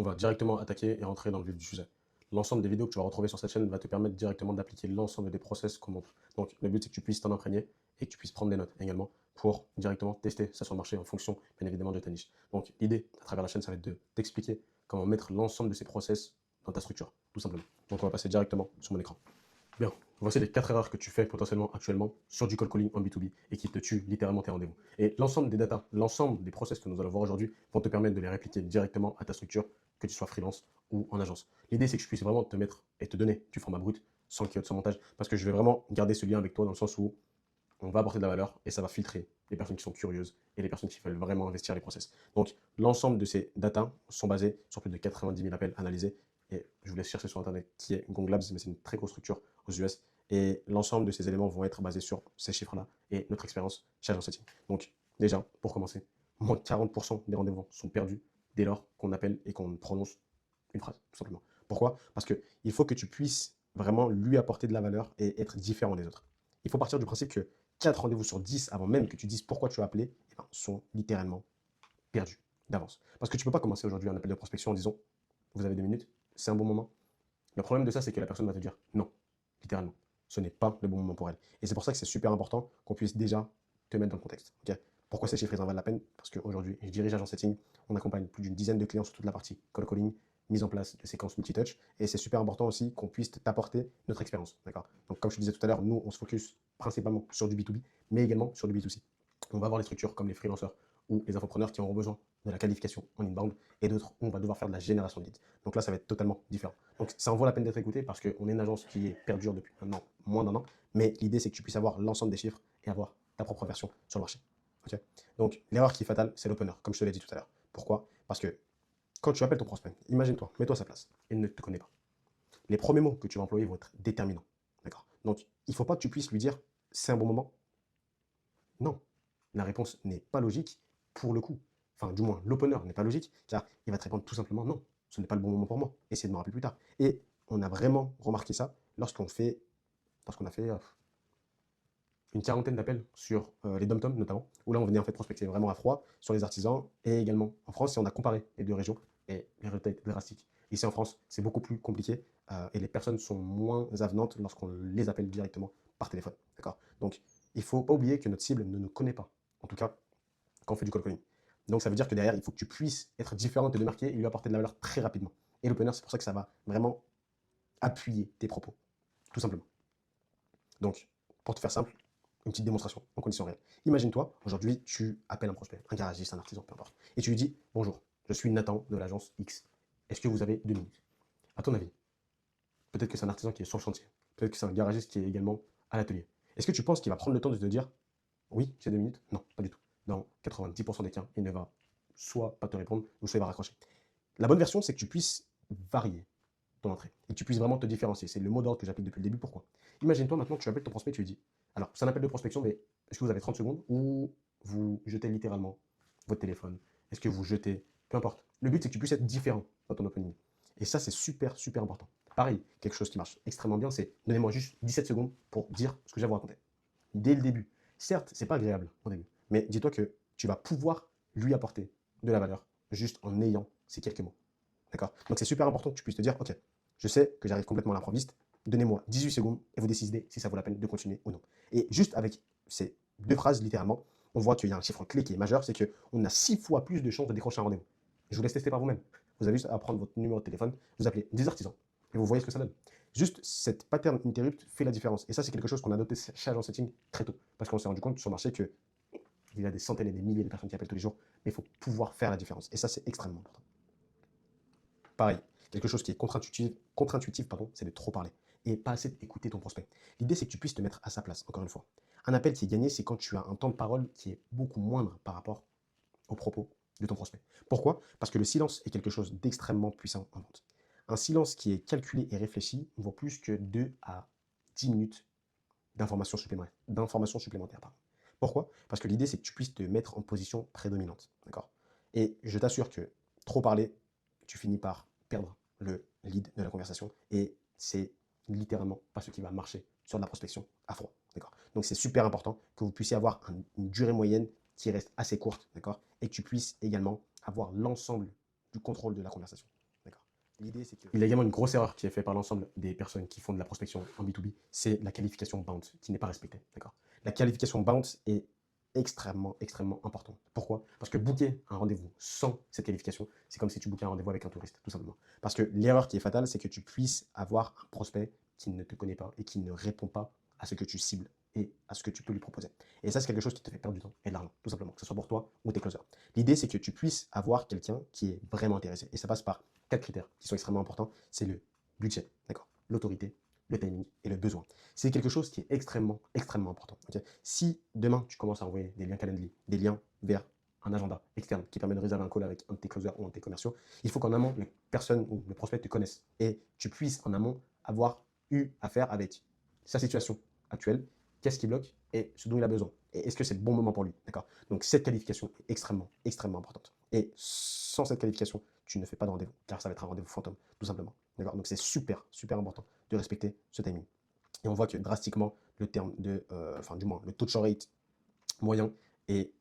On va directement attaquer et rentrer dans le vif du sujet. L'ensemble des vidéos que tu vas retrouver sur cette chaîne va te permettre directement d'appliquer l'ensemble des process qu'on montre. Donc le but c'est que tu puisses t'en imprégner et que tu puisses prendre des notes également pour directement tester ça sur le marché en fonction bien évidemment de ta niche. Donc l'idée à travers la chaîne, ça va être de t'expliquer comment mettre l'ensemble de ces process dans ta structure, tout simplement. Donc on va passer directement sur mon écran. Bien, voici les 4 erreurs que tu fais potentiellement actuellement sur du cold calling en B2B et qui te tuent littéralement tes rendez-vous. Et l'ensemble des data, l'ensemble des process que nous allons voir aujourd'hui vont te permettre de les répliquer directement à ta structure, que tu sois freelance ou en agence. L'idée, c'est que je puisse vraiment te mettre et te donner du format brut, sans qu'il y ait de montage, parce que je vais vraiment garder ce lien avec toi dans le sens où on va apporter de la valeur et ça va filtrer les personnes qui sont curieuses et les personnes qui veulent vraiment investir les process. Donc, l'ensemble de ces data sont basés sur plus de 90 000 appels analysés. Et je vous laisse chercher sur Internet qui est Gong Labs, mais c'est une très grosse structure aux US. Et l'ensemble de ces éléments vont être basés sur ces chiffres-là et notre expérience chez Agent Setting. Donc, déjà, pour commencer, moins de 40% des rendez-vous sont perdus dès lors qu'on appelle et qu'on prononce une phrase, tout simplement. Pourquoi? Parce qu'il faut que tu puisses vraiment lui apporter de la valeur et être différent des autres. Il faut partir du principe que 4 rendez-vous sur 10, avant même que tu dises pourquoi tu as appelé, eh ben, sont littéralement perdus d'avance. Parce que tu ne peux pas commencer aujourd'hui un appel de prospection en disant vous avez 2 minutes, c'est un bon moment. Le problème de ça, c'est que la personne va te dire non, littéralement. Ce n'est pas le bon moment pour elle. Et c'est pour ça que c'est super important qu'on puisse déjà te mettre dans le contexte. Okay. Pourquoi ces chiffres en valent la peine? Parce qu'aujourd'hui, je dirige Agent Setting, on accompagne plus d'une dizaine de clients sur toute la partie call calling, mise en place de séquences multi-touch. Et c'est super important aussi qu'on puisse t'apporter notre expérience. Donc, comme je te disais tout à l'heure, nous, on se focus principalement sur du B2B, mais également sur du B2C. On va avoir des structures comme les freelancers ou les infopreneurs qui auront besoin de la qualification en inbound et d'autres où on va devoir faire de la génération de leads. Donc là, ça va être totalement différent. Donc ça en vaut la peine d'être écouté parce qu'on est une agence qui perdure depuis maintenant moins d'un an, mais l'idée c'est que tu puisses avoir l'ensemble des chiffres et avoir ta propre version sur le marché. Okay. Donc l'erreur qui est fatale, c'est l'opener, comme je te l'ai dit tout à l'heure. Pourquoi? Parce que quand tu appelles ton prospect, imagine-toi, mets-toi à sa place, il ne te connaît pas. Les premiers mots que tu vas employer vont être déterminants. D'accord. Donc il ne faut pas que tu puisses lui dire c'est un bon moment. Non, la réponse n'est pas logique pour le coup. Enfin, du moins, l'opener n'est pas logique, car il va te répondre tout simplement non, ce n'est pas le bon moment pour moi, essayez de me rappeler plus tard. Et on a vraiment remarqué ça lorsqu'on a fait une quarantaine d'appels sur les dom notamment, où là on venait en fait prospecter vraiment à froid sur les artisans et également en France, et on a comparé les deux régions, et les résultats étaient drastiques. Ici en France, c'est beaucoup plus compliqué, et les personnes sont moins avenantes lorsqu'on les appelle directement par téléphone. D'accord. Donc, il ne faut pas oublier que notre cible ne nous connaît pas, en tout cas quand on fait du cold calling. Donc ça veut dire que derrière, il faut que tu puisses être différent, te démarquer et lui apporter de la valeur très rapidement. Et l'opener, c'est pour ça que ça va vraiment appuyer tes propos, tout simplement. Donc, pour te faire simple, une petite démonstration en conditions réelles. Imagine-toi, aujourd'hui, tu appelles un prospect, un garagiste, un artisan, peu importe, et tu lui dis bonjour, je suis Nathan de l'agence X. Est-ce que vous avez 2 minutes? À ton avis, peut-être que c'est un artisan qui est sur le chantier, peut-être que c'est un garagiste qui est également à l'atelier. Est-ce que tu penses qu'il va prendre le temps de te dire oui, j'ai 2 minutes? Non, pas du tout. Dans 90% des cas, il ne va soit pas te répondre, ou soit il va raccrocher. La bonne version, c'est que tu puisses varier ton entrée et que tu puisses vraiment te différencier. C'est le mot d'ordre que j'applique depuis le début. Pourquoi? Imagine-toi maintenant, tu appelles ton prospect, tu lui dis alors, c'est un appel de prospection, mais est-ce que vous avez 30 secondes ou vous jetez littéralement votre téléphone? Est-ce que vous jetez? Peu importe. Le but, c'est que tu puisses être différent dans ton opening. Et ça, c'est super, super important. Pareil, quelque chose qui marche extrêmement bien, c'est donnez-moi juste 17 secondes pour dire ce que j'ai à vous raconter. Dès le début. Certes, c'est pas agréable au début, mais dis-toi que tu vas pouvoir lui apporter de la valeur juste en ayant ces quelques mots. D'accord. Donc c'est super important que tu puisses te dire, ok, je sais que j'arrive complètement à l'improviste, donnez-moi 18 secondes et vous décidez si ça vaut la peine de continuer ou non. Et juste avec ces 2 phrases, littéralement, on voit qu'il y a un chiffre clé qui est majeur, c'est qu'on a 6 fois plus de chances de décrocher un rendez-vous. Je vous laisse tester par vous-même. Vous avez juste à prendre votre numéro de téléphone, vous appelez des artisans et vous voyez ce que ça donne. Juste cette pattern interrupt fait la différence. Et ça, c'est quelque chose qu'on a noté chez Agent Setting très tôt. Parce qu'on s'est rendu compte sur le marché qu'il y a des centaines et des milliers de personnes qui appellent tous les jours, mais il faut pouvoir faire la différence. Et ça, c'est extrêmement important. Pareil, quelque chose qui est contre-intuitif, c'est de trop parler et pas assez d'écouter ton prospect. L'idée, c'est que tu puisses te mettre à sa place, encore une fois. Un appel qui est gagné, c'est quand tu as un temps de parole qui est beaucoup moindre par rapport aux propos de ton prospect. Pourquoi? Parce que le silence est quelque chose d'extrêmement puissant en vente. Un silence qui est calculé et réfléchi vaut plus que 2 à 10 minutes d'informations supplémentaires. Pourquoi? Parce que l'idée, c'est que tu puisses te mettre en position prédominante. D'accord. Et je t'assure que trop parler, tu finis par perdre le lead de la conversation. Et c'est littéralement pas ce qui va marcher sur de la prospection à froid. D'accord. Donc c'est super important que vous puissiez avoir une durée moyenne qui reste assez courte. D'accord. Et que tu puisses également avoir l'ensemble du contrôle de la conversation. l'idée c'est que... Il y a également une grosse erreur qui est faite par l'ensemble des personnes qui font de la prospection en B2B, c'est la qualification bound qui n'est pas respectée, d'accord? La qualification bound est extrêmement important. Pourquoi? Parce que booker un rendez-vous sans cette qualification, c'est comme si tu bookais un rendez-vous avec un touriste, tout simplement. Parce que l'erreur qui est fatale, c'est que tu puisses avoir un prospect qui ne te connaît pas et qui ne répond pas à ce que tu cibles et à ce que tu peux lui proposer. Et ça, c'est quelque chose qui te fait perdre du temps et de l'argent, tout simplement, que ce soit pour toi ou tes closers. L'idée, c'est que tu puisses avoir quelqu'un qui est vraiment intéressé. Et ça passe par 4 critères qui sont extrêmement importants. C'est le budget, d'accord, l'autorité, le timing et le besoin. C'est quelque chose qui est extrêmement important. Okay, si demain, tu commences à envoyer des liens Calendly, des liens vers un agenda externe qui permet de réserver un call avec un de tes closers ou un de tes commerciaux, il faut qu'en amont, les personnes ou le prospect te connaissent et tu puisses en amont avoir eu affaire avec sa situation actuelle, qu'est-ce qui bloque et ce dont il a besoin. Et est-ce que c'est le bon moment pour lui, d'accord? Donc cette qualification est extrêmement importante. Et sans cette qualification, tu ne fais pas de rendez-vous, car ça va être un rendez-vous fantôme, tout simplement. D'accord? Donc c'est super important de respecter ce timing. Et on voit que drastiquement, le terme de, du moins, le touch rate moyen est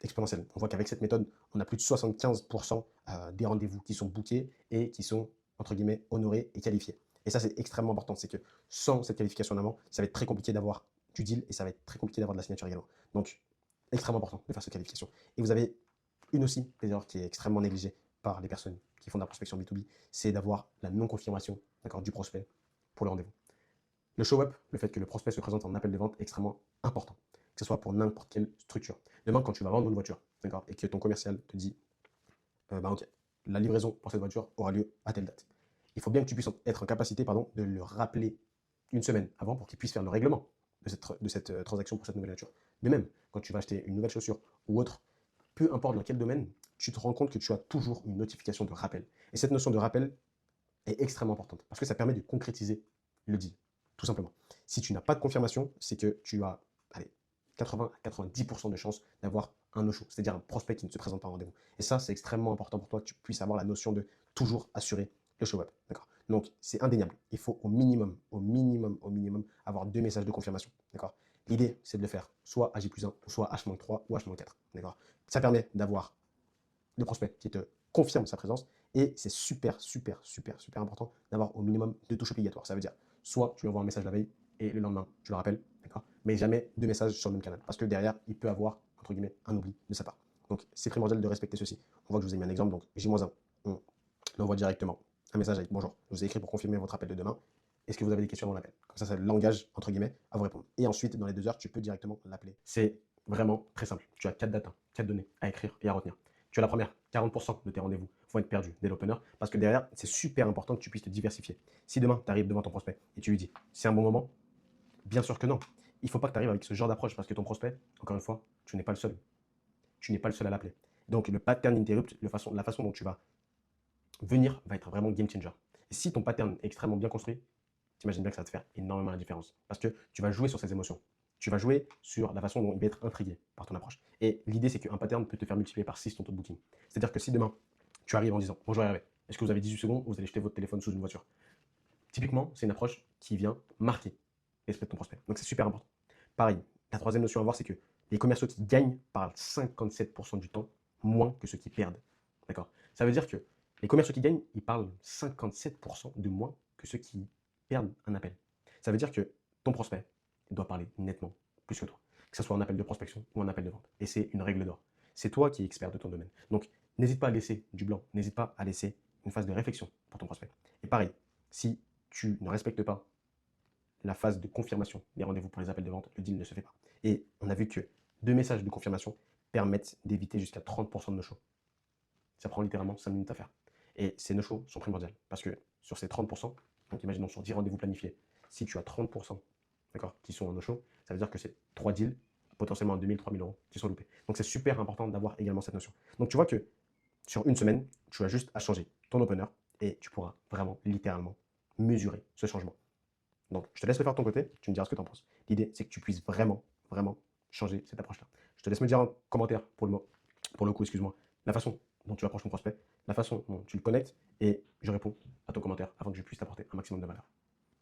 exponentiel. On voit qu'avec cette méthode, on a plus de 75% des rendez-vous qui sont bookés et qui sont, entre guillemets, honorés et qualifiés. Et ça, c'est extrêmement important. C'est que sans cette qualification en amont, ça va être très compliqué d'avoir du deal et ça va être très compliqué d'avoir de la signature également. Donc, extrêmement important de faire cette qualification. Et vous avez une aussi des erreurs qui est extrêmement négligée par les personnes qui font de la prospection B2B, c'est d'avoir la non-confirmation du prospect pour le rendez-vous. Le show-up, le fait que le prospect se présente en appel de vente, est extrêmement important, que ce soit pour n'importe quelle structure. Demain, quand tu vas vendre une voiture, d'accord, et que ton commercial te dit, ok, la livraison pour cette voiture aura lieu à telle date. Il faut bien que tu puisses être en capacité de le rappeler une semaine avant pour qu'il puisse faire le règlement de cette transaction pour cette nouvelle voiture. De même, quand tu vas acheter une nouvelle chaussure ou autre, peu importe dans quel domaine, tu te rends compte que tu as toujours une notification de rappel. Et cette notion de rappel est extrêmement importante parce que ça permet de concrétiser le deal, tout simplement. Si tu n'as pas de confirmation, c'est que tu as 80 à 90% de chances d'avoir un no-show, c'est-à-dire un prospect qui ne se présente pas en rendez-vous. Et ça, c'est extrêmement important pour toi que tu puisses avoir la notion de toujours assurer le show-up. D'accord? Donc, c'est indéniable. Il faut au minimum, avoir 2 messages de confirmation. D'accord? L'idée, c'est de le faire soit à J+1, soit H-3 ou H-4. D'accord? Ça permet d'avoir le prospect qui te confirme sa présence et c'est super important d'avoir au minimum 2 touches obligatoires. Ça veut dire soit tu lui envoies un message la veille et le lendemain, tu le rappelles, d'accord, mais jamais 2 messages sur le même canal parce que derrière, il peut avoir, entre guillemets, un oubli de sa part. Donc, c'est primordial de respecter ceci. On voit que je vous ai mis un exemple, donc J-1, on envoie directement un message avec bonjour, je vous ai écrit pour confirmer votre appel de demain. Est-ce que vous avez des questions dans l'appel? Comme ça l'engage, entre guillemets, à vous répondre. Et ensuite, dans les 2 heures, tu peux directement l'appeler. C'est vraiment très simple. Tu as 4 dates, 4 données à écrire et à retenir. Tu as la première, 40% de tes rendez-vous vont être perdus dès l'opener parce que derrière, c'est super important que tu puisses te diversifier. Si demain, tu arrives devant ton prospect et tu lui dis, c'est un bon moment, bien sûr que non. Il ne faut pas que tu arrives avec ce genre d'approche parce que ton prospect, encore une fois, tu n'es pas le seul. Tu n'es pas le seul à l'appeler. Donc, le pattern interrupt, la façon dont tu vas venir va être vraiment game changer. Et si ton pattern est extrêmement bien construit, t'imagines bien que ça va te faire énormément la différence. Parce que tu vas jouer sur ces émotions. Tu vas jouer sur la façon dont il va être intrigué par ton approche. Et l'idée, c'est qu'un pattern peut te faire multiplier par 6 ton taux de booking. C'est-à-dire que si demain, tu arrives en disant « Bonjour Hervé, est-ce que vous avez 18 secondes ou vous allez jeter votre téléphone sous une voiture ?» Typiquement, c'est une approche qui vient marquer l'esprit de ton prospect. Donc c'est super important. Pareil, la troisième notion à voir, c'est que les commerciaux qui gagnent parlent 57% du temps moins que ceux qui perdent. D'accord? Ça veut dire que les commerciaux qui gagnent, ils parlent 57% de moins que ceux qui perdent un appel. Ça veut dire que ton prospect doit parler nettement plus que toi, que ce soit un appel de prospection ou un appel de vente. Et c'est une règle d'or. C'est toi qui es expert de ton domaine. Donc, n'hésite pas à laisser du blanc, n'hésite pas à laisser une phase de réflexion pour ton prospect. Et pareil, si tu ne respectes pas la phase de confirmation des rendez-vous pour les appels de vente, le deal ne se fait pas. Et on a vu que 2 messages de confirmation permettent d'éviter jusqu'à 30% de no-show. Ça prend littéralement 5 minutes à faire. Et ces no-shows sont primordiales parce que sur ces 30%, donc imaginons sur 10 rendez-vous planifiés, si tu as 30% qui sont en no-show, ça veut dire que c'est 3 deals, potentiellement à 2000, 3000 euros qui sont loupés. Donc c'est super important d'avoir également cette notion. Donc tu vois que sur une semaine, tu as juste à changer ton opener et tu pourras vraiment, littéralement, mesurer ce changement. Donc je te laisse le faire de ton côté, tu me diras ce que tu en penses. L'idée, c'est que tu puisses vraiment changer cette approche-là. Je te laisse me dire en commentaire pour le coup, excuse-moi, la façon dont tu approches ton prospect, la façon dont tu le connectes, et je réponds à ton commentaire afin que je puisse t'apporter un maximum de valeur.